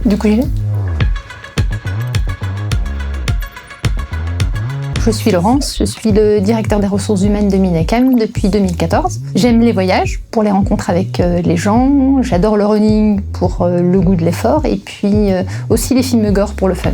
Du coup, j'y vais. Je suis Laurence, je suis le directeur des ressources humaines de Minecam depuis 2014. J'aime les voyages pour les rencontres avec les gens, j'adore le running pour le goût de l'effort et puis aussi les films gore pour le fun.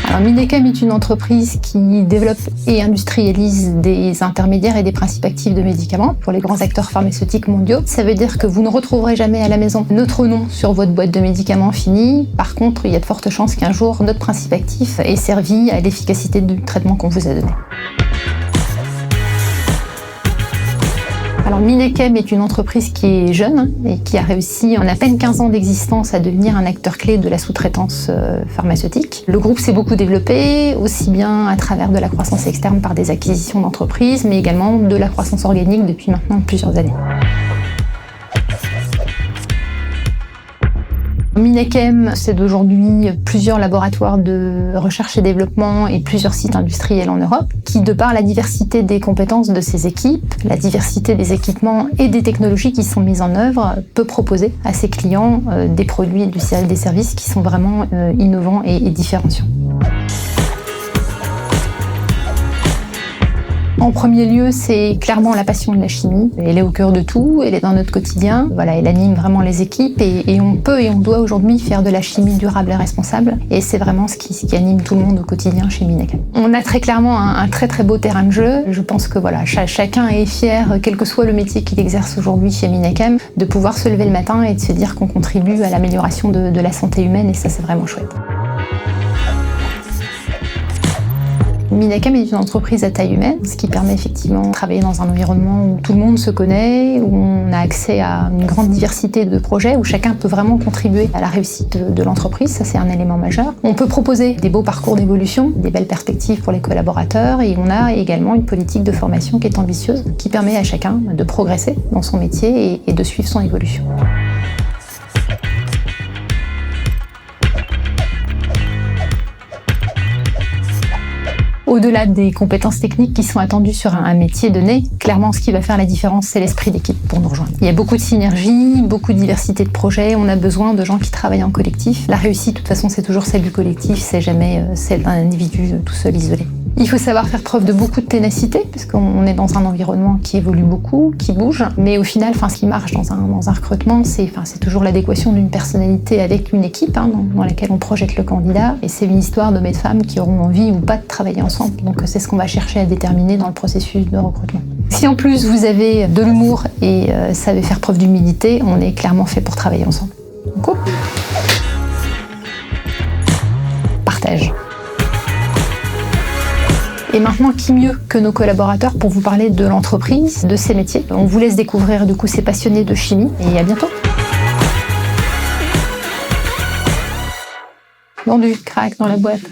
Alors, Minecam est une entreprise qui développe et industrialise des intermédiaires et des principes actifs de médicaments pour les grands acteurs pharmaceutiques mondiaux. Ça veut dire que vous ne retrouverez jamais à la maison notre nom sur votre boîte de médicaments finie. Par contre, il y a de fortes chances qu'un jour, notre principe actif ait servi à l'efficacité du traitement qu'on vous a donné. Alors Minecam est une entreprise qui est jeune et qui a réussi en à peine 15 ans d'existence à devenir un acteur clé de la sous-traitance pharmaceutique. Le groupe s'est beaucoup développé, aussi bien à travers de la croissance externe par des acquisitions d'entreprises, mais également de la croissance organique depuis maintenant plusieurs années. Minecam, c'est d'aujourd'hui plusieurs laboratoires de recherche et développement et plusieurs sites industriels en Europe qui, de par la diversité des compétences de ses équipes, la diversité des équipements et des technologies qui sont mises en œuvre, peut proposer à ses clients des produits et des services qui sont vraiment innovants et différenciants. En premier lieu, c'est clairement la passion de la chimie. Elle est au cœur de tout, elle est dans notre quotidien. Voilà, elle anime vraiment les équipes et on peut et on doit aujourd'hui faire de la chimie durable et responsable. Et c'est vraiment ce qui anime tout le monde au quotidien chez Minecam. On a très clairement un très très beau terrain de jeu. Je pense que voilà, chacun est fier, quel que soit le métier qu'il exerce aujourd'hui chez Minecam, de pouvoir se lever le matin et de se dire qu'on contribue à l'amélioration de la santé humaine et ça c'est vraiment chouette. Minecam est une entreprise à taille humaine, ce qui permet effectivement de travailler dans un environnement où tout le monde se connaît, où on a accès à une grande diversité de projets, où chacun peut vraiment contribuer à la réussite de l'entreprise, ça c'est un élément majeur. On peut proposer des beaux parcours d'évolution, des belles perspectives pour les collaborateurs et on a également une politique de formation qui est ambitieuse, qui permet à chacun de progresser dans son métier et de suivre son évolution. Au-delà des compétences techniques qui sont attendues sur un métier donné, clairement ce qui va faire la différence, c'est l'esprit d'équipe pour nous rejoindre. Il y a beaucoup de synergie, beaucoup de diversité de projets, on a besoin de gens qui travaillent en collectif. La réussite, de toute façon, c'est toujours celle du collectif, c'est jamais celle d'un individu tout seul isolé. Il faut savoir faire preuve de beaucoup de ténacité, puisqu'on est dans un environnement qui évolue beaucoup, qui bouge. Mais au final, ce qui marche dans un recrutement, c'est toujours l'adéquation d'une personnalité avec une équipe dans laquelle on projette le candidat. Et c'est une histoire d'hommes et de femmes qui auront envie ou pas de travailler ensemble. Donc c'est ce qu'on va chercher à déterminer dans le processus de recrutement. Si en plus vous avez de l'humour et savez faire preuve d'humilité, on est clairement fait pour travailler ensemble. Coupe. Partage. Et maintenant, qui mieux que nos collaborateurs pour vous parler de l'entreprise, de ses métiers. On vous laisse découvrir du coup ces passionnés de chimie et à bientôt. Vendu, crack dans la boîte.